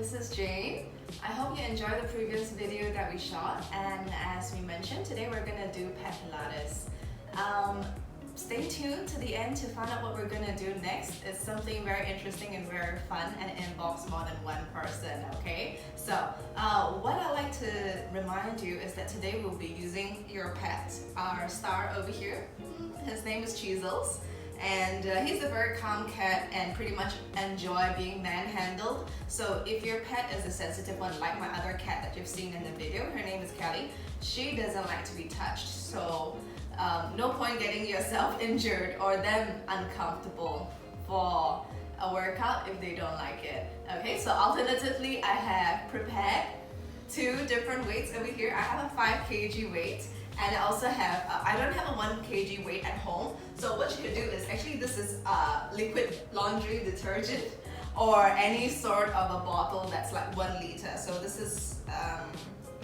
this is Jane. I hope you enjoyed the previous video that we shot, and as we mentioned, today we're gonna do pet Pilates. Stay tuned to the end to find out what we're gonna do next. It's something very interesting and very fun, and it involves more than one person, okay? So, what I like to remind you is that today we'll be using your pet, our star over here. His name is Chisels. And he's a very calm cat and pretty much enjoy being manhandled. So if your pet is a sensitive one, like my other cat that you've seen in the video, her name is Kelly, she doesn't like to be touched. So no point getting yourself injured or them uncomfortable for a workout if they don't like it. Okay, so alternatively, I have prepared 2 different weights over here. I have a 5 kg weight. And I also have, I don't have a 1 kg weight at home. So what you could do is, actually this is liquid laundry detergent or any sort of a bottle that's like 1 liter. So this is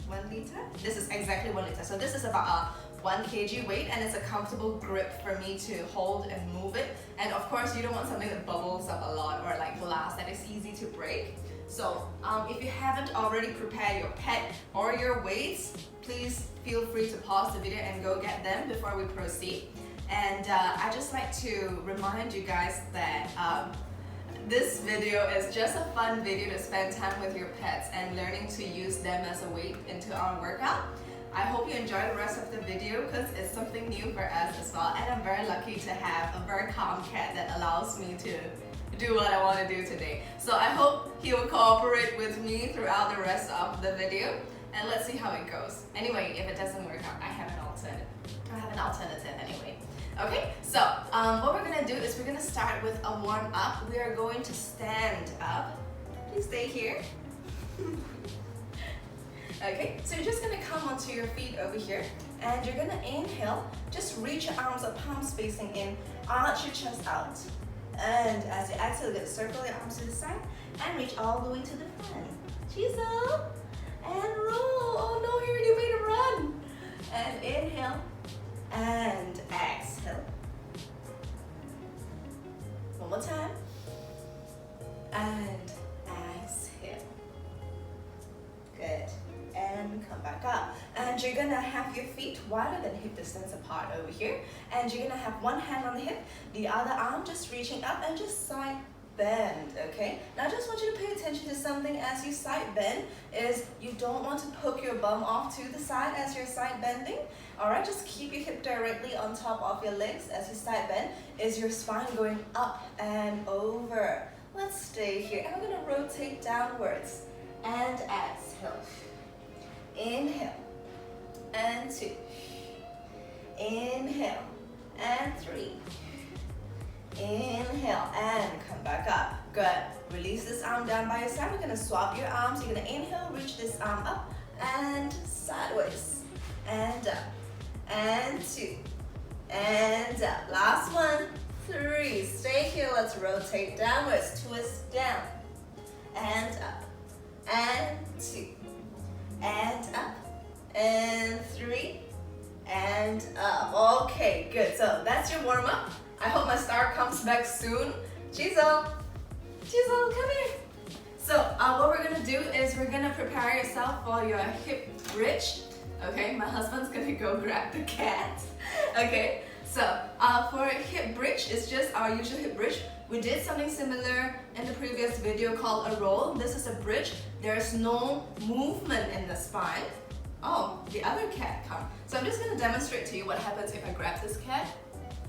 1 liter? This is exactly 1 liter. So this is about a 1 kg weight, and it's a comfortable grip for me to hold and move it. And of course you don't want something that bubbles up a lot or like glass that is easy to break. So if you haven't already prepared your pet or your weights, please feel free to pause the video and go get them before we proceed. And I just like to remind you guys that this video is just a fun video to spend time with your pets and learning to use them as a weight into our workout. I hope you enjoy the rest of the video because it's something new for us as well, and I'm very lucky to have a very calm cat that allows me to do what I want to do today. So I hope he will cooperate with me throughout the rest of the video, and let's see how it goes. Anyway, if it doesn't work out, I have an alternative anyway. Okay, so what we're gonna do is we're gonna start with a warm up. We are going to stand up. Please stay here. Okay, so you're just gonna come onto your feet over here, and you're gonna inhale. Just reach your arms up, palms facing in, arch your chest out. And as you exhale, you're gonna circle your arms to the side and reach all the way to the front. Chisel and roll. Oh no, he already made a run. And inhale and exhale. One more time. And exhale. Good. And come back up. And you're gonna have your feet wider than hip distance apart over here. And you're gonna have one hand on the hip, the other arm just reaching up and just side bend, okay? Now I just want you to pay attention to something as you side bend, is you don't want to poke your bum off to the side as you're side bending. Alright, just keep your hip directly on top of your legs as you side bend. Is your spine going up and over? Let's stay here. And I'm gonna rotate downwards and exhale. Inhale and 2. Inhale and 3. Inhale and come back up. Good. Release this arm down by your side. We're going to swap your arms. You're going to inhale, reach this arm up and sideways. And up. And 2. And up. Last one. 3. Stay here. Let's rotate downwards. Twist down. And up. And 2. And up. And 3. And up. Okay, good. So that's your warm-up. I hope my star comes back soon. Chisel, come here. So what we're gonna do is we're gonna prepare yourself for your hip bridge. Okay, my husband's gonna go grab the cat. Okay, so for a hip bridge, it's just our usual hip bridge. We did something similar in the previous video called a roll. This is a bridge. There's no movement in the spine. Oh, the other cat come. So I'm just gonna demonstrate to you what happens if I grab this cat.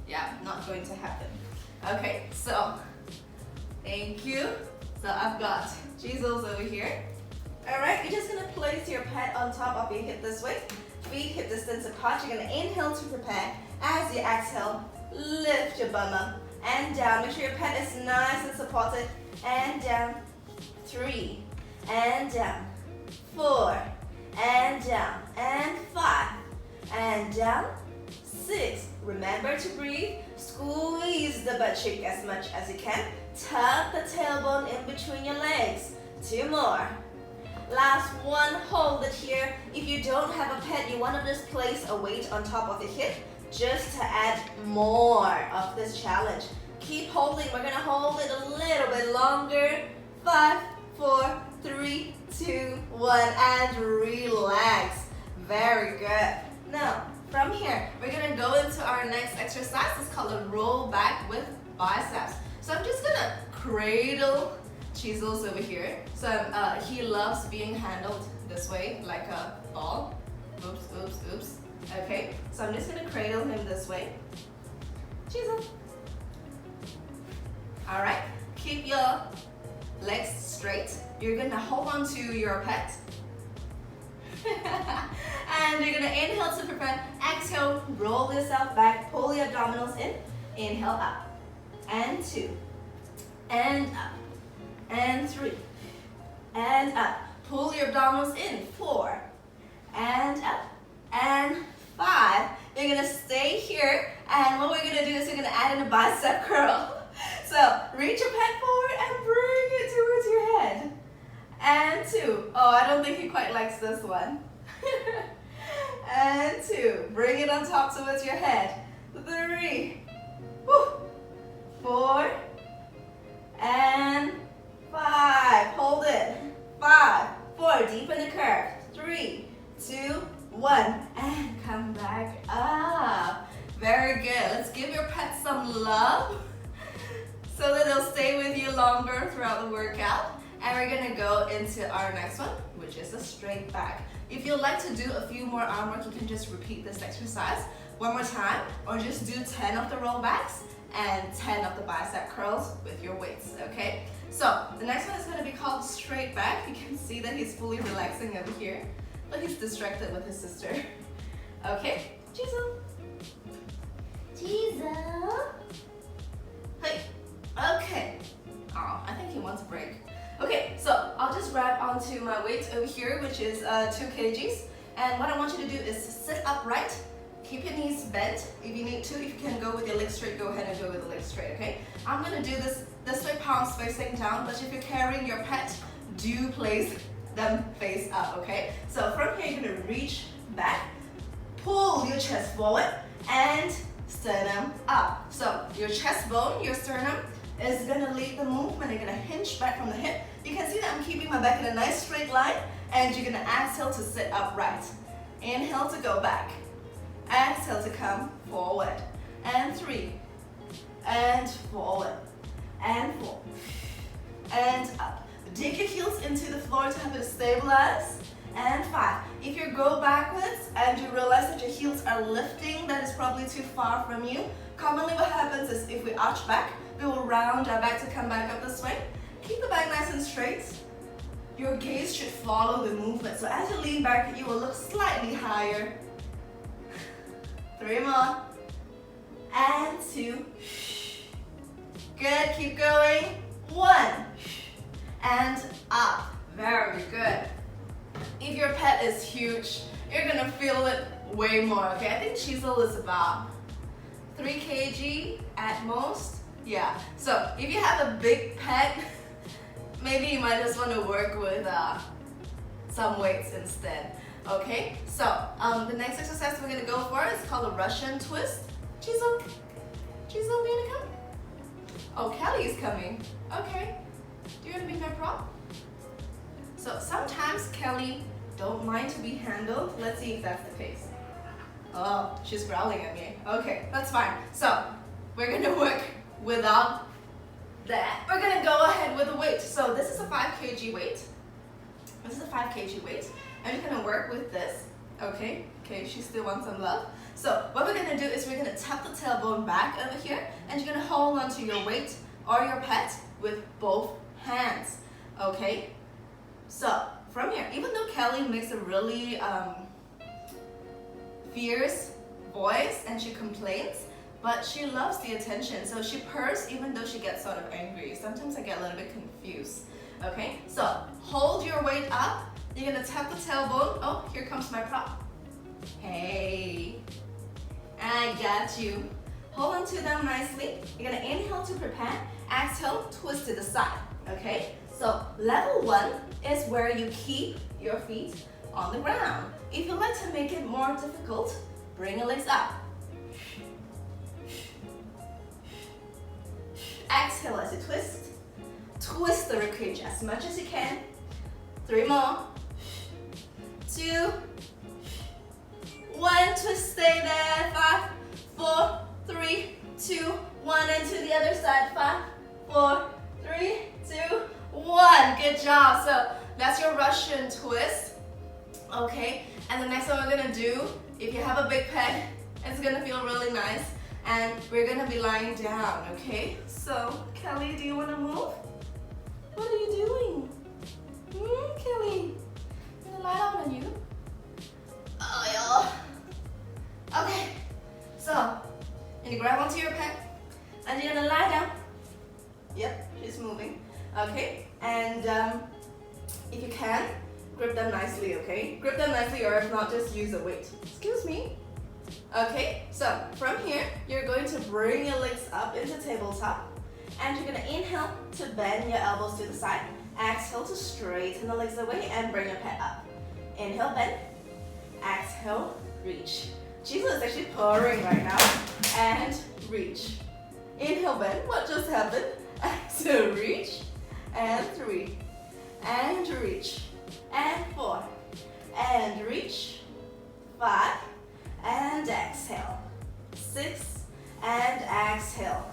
Yeah, not going to happen. Okay, so thank you. So I've got Chisels over here. Alright, you're just gonna place your pet on top of your hip this way. Feet hip distance apart. You're gonna inhale to prepare. As you exhale, lift your bum up and down. Make sure your pet is nice and supported. And down. 3. And down. 4. And down. And 5. And down. 6. Remember to breathe. Squeeze the butt cheek as much as you can. Tuck the tailbone in between your legs. 2 more. Last one. Hold it here. If you don't have a pet, you want to just place a weight on top of the hip just to add more of this challenge. Keep holding. We're going to hold it a little bit longer. 5, 4, 3, 2, 1, and relax. Very good. Now, from here, we're gonna go into our next exercise. It's called a roll back with biceps. So I'm just gonna cradle Chisels over here. So he loves being handled this way, like a ball. Oops, oops, oops. Okay, so I'm just gonna cradle him this way. Chisel. All right, keep your legs straight. You're gonna hold on to your pet. And you're gonna inhale to prepare. Exhale, roll yourself back, pull your abdominals in. Inhale up, and 2, and up, and 3, and up. Pull your abdominals in, 4, and up, and 5. You're gonna stay here, and what we're gonna do is we're gonna add in a bicep curl. So reach your pet forward and bring it towards your head. And 2. Oh, I don't think he quite likes this one. And 2. Bring it on top towards your head. 3. Woo. 4. And 5. Hold it. 5, 4. Deepen the curve. 3, 2, 1. And come back up. Very good. Let's give your pet some love so that they'll stay with you longer throughout the workout. And we're gonna go into our next one, which is a straight back. If you'd like to do a few more arm work, you can just repeat this exercise one more time, or just do 10 of the roll backs and 10 of the bicep curls with your weights, okay? So the next one is gonna be called straight back. You can see that he's fully relaxing over here, but he's distracted with his sister. Okay, Chisel. Chisel. Hey, okay. Oh, I think he wants a break. Okay, so I'll just grab onto my weight over here, which is 2 kgs. And what I want you to do is sit upright, keep your knees bent if you need to. If you can go with your legs straight, go ahead and go with the legs straight, okay? I'm gonna do this way, palms facing down, but if you're carrying your pet, do place them face up, okay? So from here, you're gonna reach back, pull your chest forward, and sternum up. So your chest bone, your sternum, is gonna lead the movement. You're gonna hinge back from the hip. You can see that I'm keeping my back in a nice straight line, and you're gonna exhale to sit upright. Inhale to go back. Exhale to come forward. And 3, and forward, and 4, and up. Dig your heels into the floor to have it stabilize. And 5. If you go backwards and you realize that your heels are lifting, that is probably too far from you. Commonly what happens is if we arch back, we will round our back to come back up this way. Keep the back nice and straight. Your gaze should follow the movement. So as you lean back, you will look slightly higher. 3 more. And 2. Good, keep going. 1. And up. Very good. If your pet is huge, you're gonna feel it way more, okay? I think Chisel is about 3 kg at most. Yeah, so if you have a big pet, maybe you might just want to work with some weights instead. Okay, so the next exercise we're gonna go for is called a Russian twist. Chisel, Chisel, you wanna come? Oh, Kelly's coming. Okay, do you want to be my prop? So sometimes Kelly don't mind to be handled. Let's see if that's the case. Oh, she's growling at me. Okay, that's fine. So we're gonna work without that. We're gonna go ahead with the weight. So this is a 5 kg weight. This is a 5 kg weight. And you're gonna work with this. Okay, she still wants some love. So what we're gonna do is we're gonna tap the tailbone back over here, and you're gonna hold onto your weight or your pet with both hands. Okay? So from here, even though Kelly makes a really fierce voice and she complains, but she loves the attention. So she purrs even though she gets sort of angry. Sometimes I get a little bit confused. Okay, so hold your weight up. You're gonna tap the tailbone. Oh, here comes my prop. Hey, I got you. Hold on to them nicely. You're gonna inhale to prepare. Exhale, twist to the side. Okay, so level 1 is where you keep your feet on the ground. If you'd like to make it more difficult, bring your legs up. Exhale as you twist. Twist the ribcage as much as you can. 3 more. 2, 1. Twist, stay there. 5, 4, 3, 2, 1. And to the other side. 5, 4, 3, 2, 1. Good job. So that's your Russian twist. Okay. And the next one we're gonna do, if you have a big pec, it's gonna feel really nice. And we're gonna be lying down. Okay. So Kelly, do you wanna move? What are you doing? Kelly? I'm gonna lie down on you. Oh, yeah. Okay. So, you're gonna grab onto your pec, and you're gonna lie down. Yep, she's moving. Okay. And if you can, grip them nicely. Okay. Grip them nicely, or if not, just use a weight. Excuse me. Okay. So from here, you're going to bring your legs up into tabletop. And you're going to inhale to bend your elbows to the side. Exhale to straighten the legs away and bring your pec up. Inhale, bend. Exhale, reach. Jesus is actually purring right now. And reach. Inhale, bend. What just happened? Exhale, reach. And 3. And reach. And 4. And reach. 5. And exhale. 6. And exhale.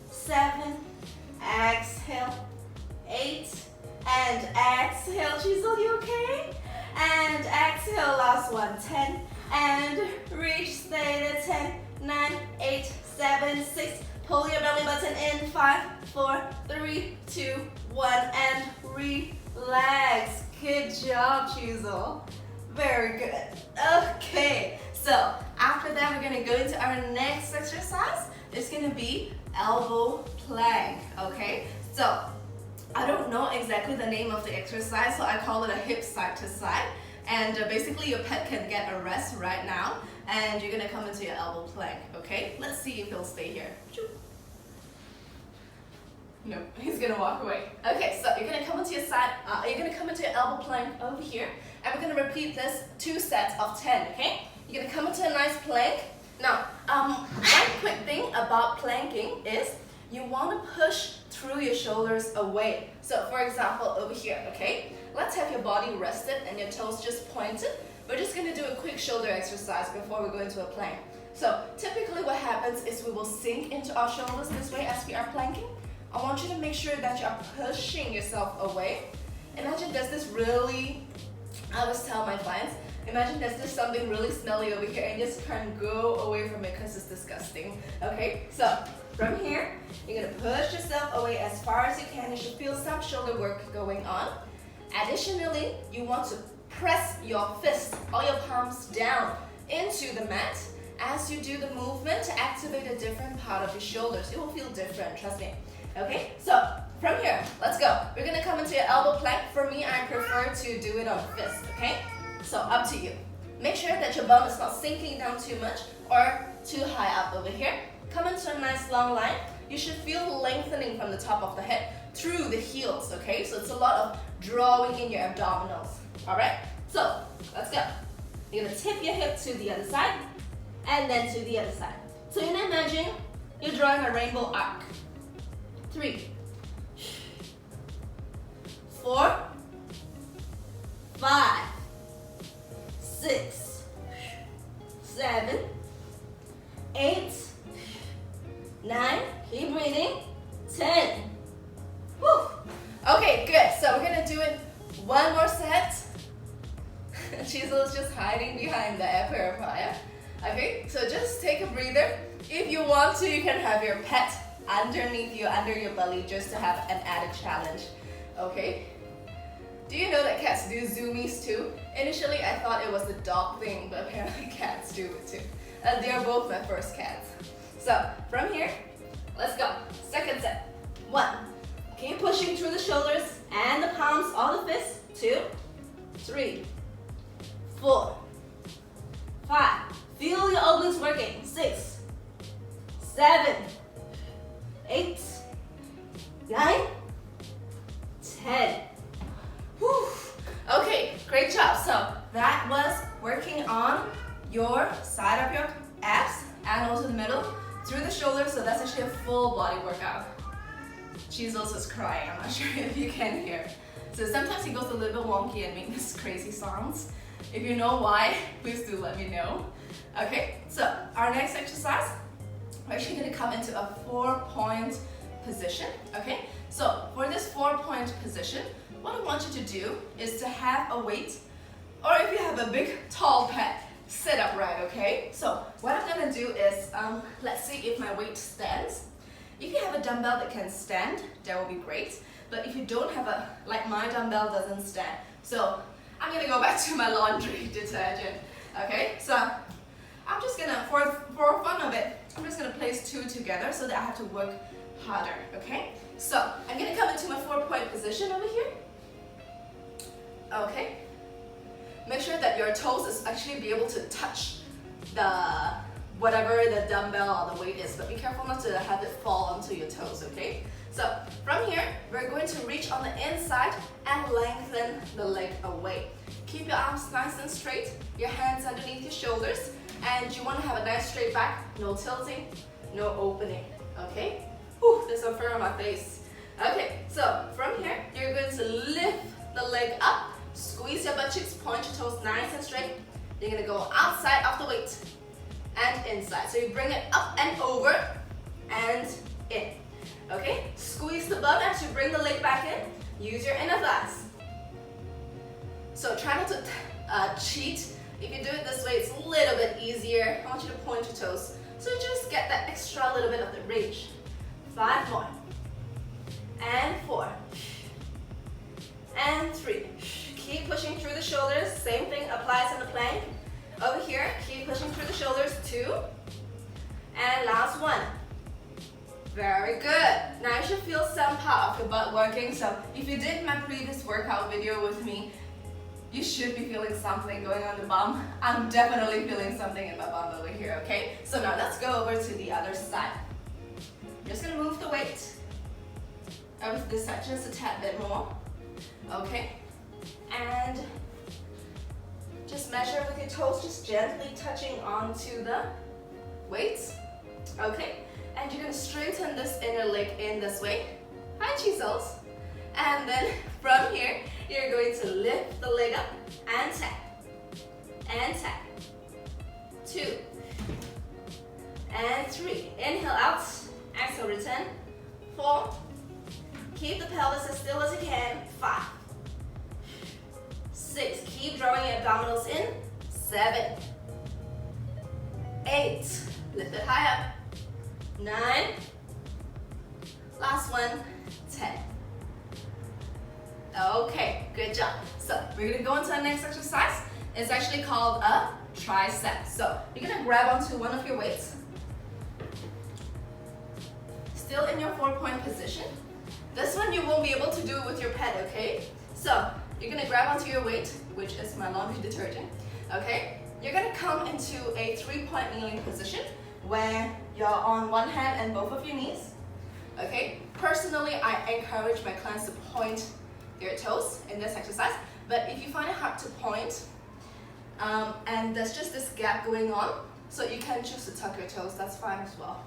7. Exhale. 8. And exhale. Chisel, you okay? And exhale. Last one. 10. And reach. Stay there. 10, 9, 8, 7, 6. Pull your belly button in. 5, 4, 3, 2, 1. And relax. Good job, Chisel. Very good. Okay. So after that, we're gonna go into our next exercise. It's gonna be elbow plank, okay? So I don't know exactly the name of the exercise, so I call it a hip side to side. And basically your pec can get a rest right now, and you're gonna come into your elbow plank, okay? Let's see if he'll stay here. No, he's gonna walk away. Okay, so you're gonna come into your side, you're gonna come into your elbow plank over here, and we're gonna repeat this 2 sets of 10, okay? You're gonna come into a nice plank. Now, one quick thing about planking is you want to push through your shoulders away. So for example, over here, okay? Let's have your body rested and your toes just pointed. We're just gonna do a quick shoulder exercise before we go into a plank. So typically what happens is we will sink into our shoulders this way as we are planking. I want you to make sure that you are pushing yourself away. Imagine there's this really, I always tell my clients, imagine there's just something really smelly over here and just can't go away from it because it's disgusting. Okay, so from here, you're gonna push yourself away as far as you can. You should feel some shoulder work going on. Additionally, you want to press your fists or your palms down into the mat as you do the movement to activate a different part of your shoulders. It will feel different, trust me. Okay, so from here, let's go. We're gonna come into your elbow plank. For me, I prefer to do it on fist, okay? So up to you. Make sure that your bum is not sinking down too much or too high up over here. Come into a nice long line. You should feel lengthening from the top of the head through the heels, okay? So it's a lot of drawing in your abdominals, all right? So let's go. You're gonna tip your hip to the other side and then to the other side. So you can imagine you're drawing a rainbow arc. 3, 4, 5, 6, 7, 8, 9, keep breathing, 10. Whew. Okay, good. So we're gonna do it one more set. Chisel's just hiding behind the air purifier. Okay, so just take a breather. If you want to, you can have your pet underneath you, under your belly, just to have an added challenge. Okay? Do you know that cats do zoomies too? Initially, I thought it was the dog thing, but apparently cats do it too. And they are both my first cats. So, from here, let's go. Second set. 1. Keep pushing through the shoulders and the palms, all the fists. 2, 3, 4, 5. Feel your obliques working. 6, 7, 8, 9, 10. Whew. Okay, great job. So that was working on your side of your abs and also the middle through the shoulders. So that's actually a full body workout. She's also crying. I'm not sure if you can hear. So sometimes it goes a little bit wonky and makes these crazy sounds. If you know why, please do let me know. Okay, so our next exercise, we're actually going to come into a 4-point position. Okay, so for this 4-point position, what I want you to do is to have a weight, or if you have a big tall pad, sit upright. Okay, so what I'm going to do is, let's see if my weight stands. If you have a dumbbell that can stand, that will be great. But if you don't have a, like my dumbbell doesn't stand, so I'm gonna go back to my laundry detergent. Okay, so I'm just gonna, for fun of it, I'm just gonna place 2 together so that I have to work harder. Okay, so I'm gonna come into my 4-point position over here. Okay, make sure that your toes is actually be able to touch the whatever the dumbbell or the weight is, but be careful not to have it fall onto your toes. Okay, so from here we're going to reach on the inside and lengthen the leg away. Keep your arms nice and straight, your hands underneath your shoulders, and you want to have a nice straight back, no tilting, no opening. Okay, whew, there's some fur on my face. Okay, so from here you're going to lift the leg up, squeeze your butt cheeks, point your toes nice and straight. You're going to go outside of the weight and inside. So you bring it up and over and in. Okay, squeeze the butt as you bring the leg back in. Use your inner thighs. So try not to cheat. If you do it this way, it's a little bit easier. I want you to point your toes. So just get that extra little bit of the range. 5 more. And 4. And 3. Keep pushing through the shoulders. Same thing applies in the plank. Over here, keep pushing through the shoulders. 2. And last 1. Very good. Now you should feel some part of your butt working. So if you did my previous workout video with me, you should be feeling something going on the bum. I'm definitely feeling something in my bum over here, okay? So now let's go over to the other side. I'm just gonna move the weight over to this side just a tad bit more. Okay, and just measure with your toes, just gently touching onto the weights. Okay, and you're gonna straighten this inner leg in this way. Hi, chisels. And then from here, you're going to lift the leg up and tap, and tap. 2, and 3. Inhale out, exhale, return. 4. Keep the pelvis as still as you can. 5. 6. Keep drawing your abdominals in. 7. 8. Lift it high up. 9. Last one. 10. Okay, good job. So we're gonna go into our next exercise. It's actually called a tricep. So you're gonna grab onto one of your weights. Still in your 4-point position. This one you won't be able to do with your pad, okay? So you're gonna grab onto your weight, which is my laundry detergent, okay? You're gonna come into a 3-point kneeling position where you're on one hand and both of your knees, okay? Personally, I encourage my clients to point their toes in this exercise, but if you find it hard to point and there's just this gap going on, so you can choose to tuck your toes, that's fine as well.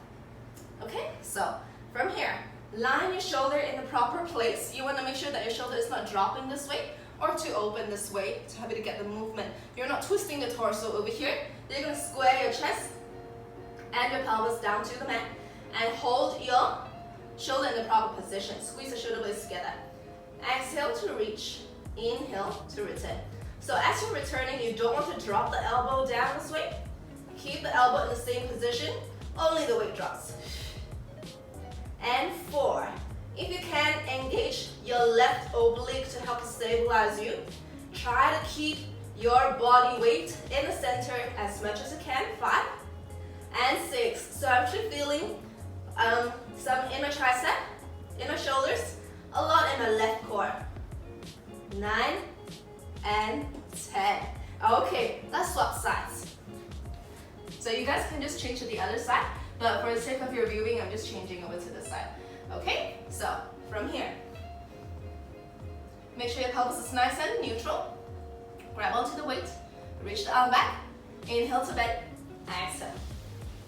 Okay, so from here, line your shoulder in the proper place. You want to make sure that your shoulder is not dropping this way or too open this way to help you to get the movement. You're not twisting the torso over here. You're going to square your chest and your pelvis down to the mat and hold your shoulder in the proper position. Squeeze the shoulder blades together. Exhale to reach, inhale to return. So as you're returning, you don't want to drop the elbow down this way. Keep the elbow in the same position, only the weight drops. And 4. If you can, engage your left oblique to help stabilize you. Try to keep your body weight in the center as much as you can. 5 and 6. So I'm actually feeling some inner tricep, inner shoulders, a lot in my left core. 9 and 10. Okay, let's swap sides. So you guys can just change to the other side, but for the sake of your viewing, I'm just changing over to this side. Okay, so from here, make sure your pelvis is nice and neutral. Grab onto the weight, reach the arm back, inhale to bend, exhale.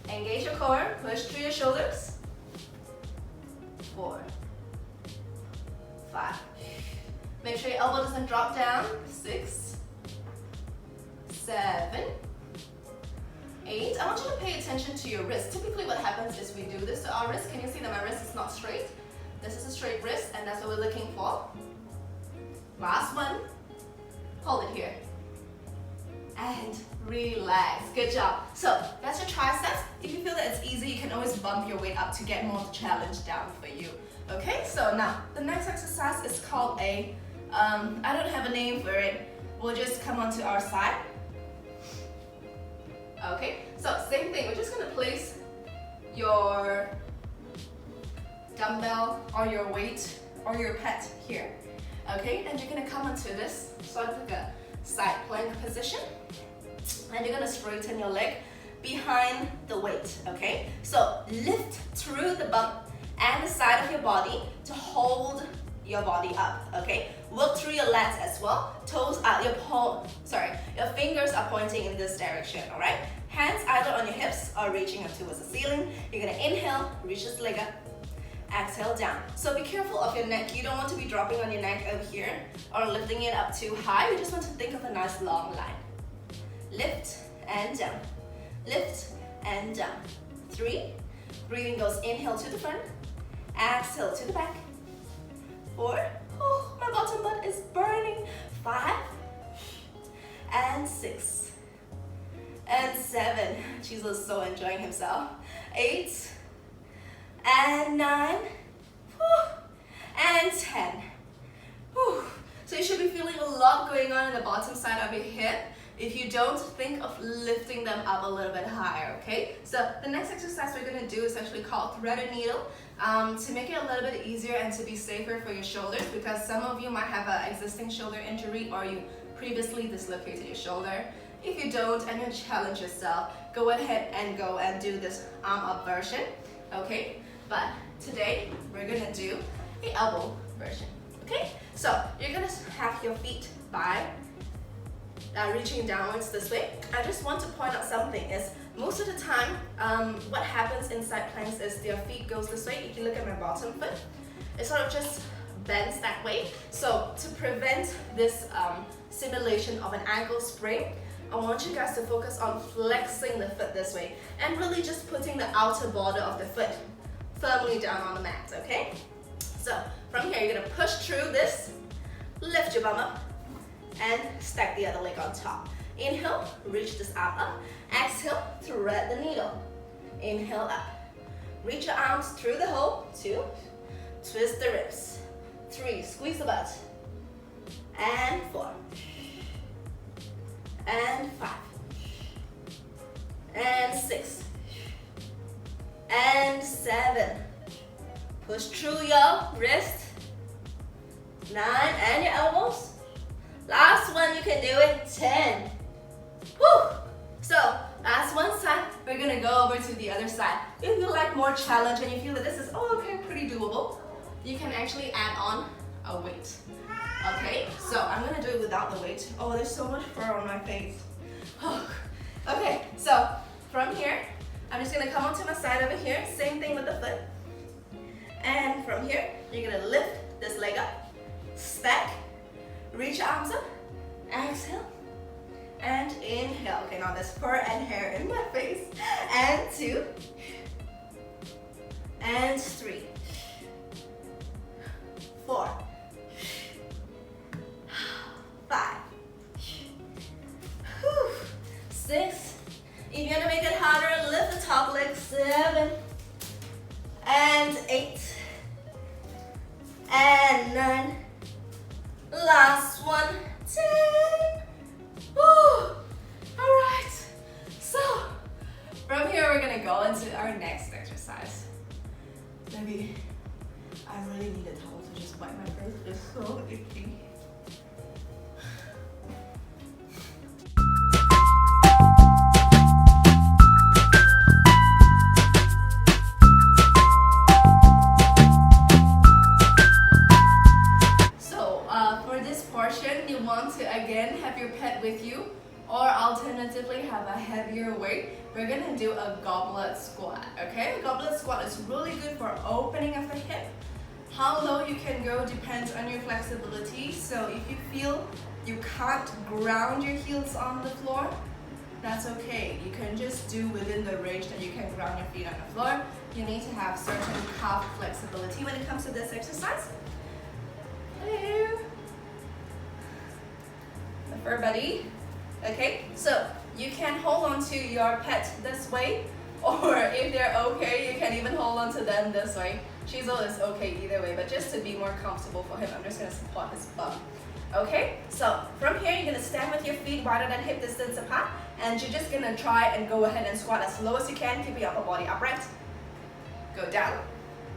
Engage your core, push through your shoulders. 4, 5. Make sure your drop down. 6, 7, 8. I want you to pay attention to your wrist. Typically what happens is we do this to our wrist. Can you see that my wrist is not straight? This is a straight wrist, and that's what we're looking for. Last one. Hold it here. And relax. Good job. So that's your triceps. If you feel that it's easy, you can always bump your weight up to get more challenge down for you. Okay, so now the next exercise is called a, I don't have a name for it. We'll just come onto our side. Okay, so same thing. We're just gonna place your dumbbell or your weight or your pet here. Okay, and you're gonna come onto this sort of like a side plank position, and you're gonna straighten your leg behind the weight. Okay, so lift through the bump and the side of your body to hold your body up. Okay, work through your lats as well. Toes out, your fingers are pointing in this direction. All right, hands either on your hips or reaching up towards the ceiling. You're gonna inhale, reach this leg up. Exhale down. So be careful of your neck. You don't want to be dropping on your neck over here or lifting it up too high. You just want to think of a nice long line. Lift and down. Lift and down. 3. Breathing goes inhale to the front. Exhale to the back. 4. Oh, my bottom butt is burning. 5. And 6. And 7. Jesus is so enjoying himself. 8. And 9, and 10. So you should be feeling a lot going on in the bottom side of your hip. If you don't, think of lifting them up a little bit higher, okay? So the next exercise we're gonna do is actually called thread a needle, to make it a little bit easier and to be safer for your shoulders, because some of you might have an existing shoulder injury or you previously dislocated your shoulder. If you don't and you challenge yourself, go ahead and go and do this arm up version, okay? But today, we're gonna do the elbow version, okay? So you're gonna have your feet by reaching downwards this way. I just want to point out something is, most of the time, what happens in side planks is their feet goes this way. If you look at my bottom foot, it sort of just bends that way. So to prevent this simulation of an ankle sprain, I want you guys to focus on flexing the foot this way and really just putting the outer border of the foot firmly down on the mat, okay? So from here, you're gonna push through this, lift your bum up, and stack the other leg on top. Inhale, reach this arm up. Exhale, thread the needle. Inhale up. Reach your arms through the hole. 2, twist the ribs. 3, squeeze the butt. And 4. And 5. And 6. And 7. Push through your wrist. 9, and your elbows. Last one, you can do it. 10. Woo! So that's one side. We're gonna go over to the other side. If you like more challenge and you feel that this is pretty doable, you can actually add on a weight. Okay, so I'm gonna do it without the weight. Oh, there's so much fur on my face. Okay, so from here, I'm just gonna come onto my side over here. Same thing with the foot. And from here, you're gonna lift this leg up, stack, reach your arms up, exhale, and inhale. Okay, now there's fur and hair in my face. And 2, and 3, 4, 5, 6. If you're gonna make it harder, lift the top leg. 7, and 8, and 9. Last one. 10. Woo! All right. So from here, we're gonna go into our next exercise. Maybe I really need a towel to just wipe my face. It's so itchy. With you, or alternatively have a heavier weight. We're gonna do a goblet squat, okay? A goblet squat is really good for opening of the hip, How low you can go depends on your flexibility. So if you feel you can't ground your heels on the floor, that's okay. You can just do within the range that you can ground your feet on the floor. You need to have certain calf flexibility when it comes to this exercise. Hello. The fur buddy. Okay, so you can hold on to your pet this way, or if they're okay, you can even hold on to them this way. Shizel is okay either way, but just to be more comfortable for him, I'm just going to support his bum. Okay, so from here, you're going to stand with your feet wider than hip distance apart, and you're just going to try and go ahead and squat as low as you can, keep your upper body upright. Go down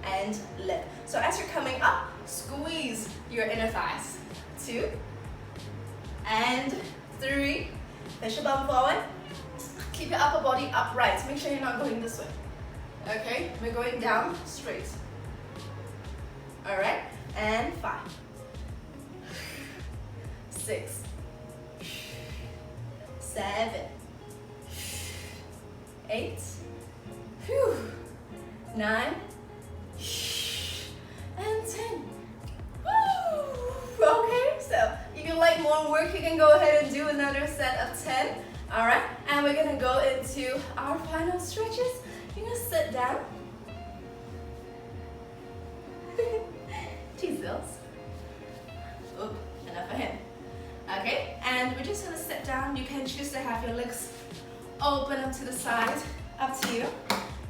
and lift. So as you're coming up, squeeze your inner thighs. 2 and 3. Push your bum forward. Keep your upper body upright. Make sure you're not going this way. Okay, we're going down straight. Alright, and 5, 6, 7, 8, 9, and 10. Okay, so if you like more work, you can go ahead and do another set of 10. Alright, and we're gonna go into our final stretches. You're gonna sit down. Jesus. Oh, enough for him. Okay, and we're just gonna sit down. You can choose to have your legs open up to the side, up to you.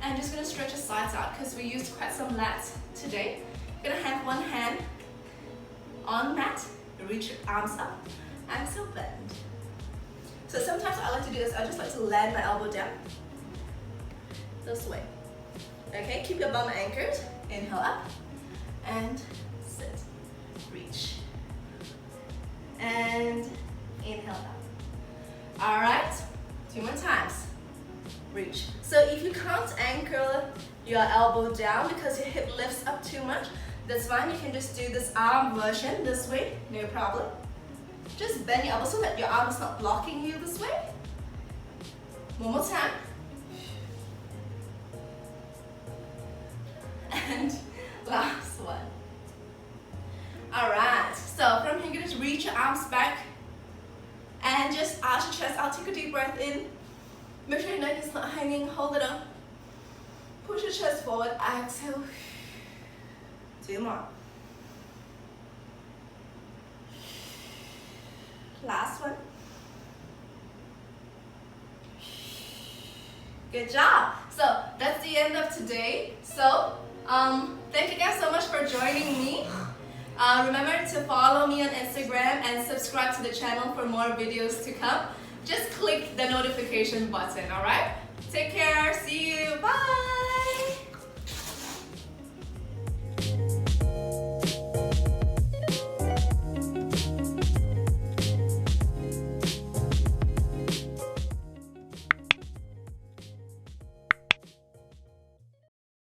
And just gonna stretch your sides out because we used quite some lats today. You're gonna have one hand on the mat, reach your arms up, and so bend. So sometimes I like to do this, I just like to land my elbow down. This way. Okay, keep your bum anchored. Inhale up, and sit. Reach. And inhale up. Alright, 2 more times. Reach. So if you can't anchor your elbow down because your hip lifts up too much, that's fine. You can just do this arm version this way, no problem. Just bend your elbow so that your arm is not blocking you this way. One more time. And last one. Alright, so from here, you're going to reach your arms back and just arch your chest out. Take a deep breath in. Make sure your neck is not hanging. Hold it up. Push your chest forward. Exhale. 2 more. Last one. Good job. So that's the end of today. So thank you guys so much for joining me. Remember to follow me on Instagram and subscribe to the channel for more videos to come. Just click the notification button, alright? Take care. See you. Bye.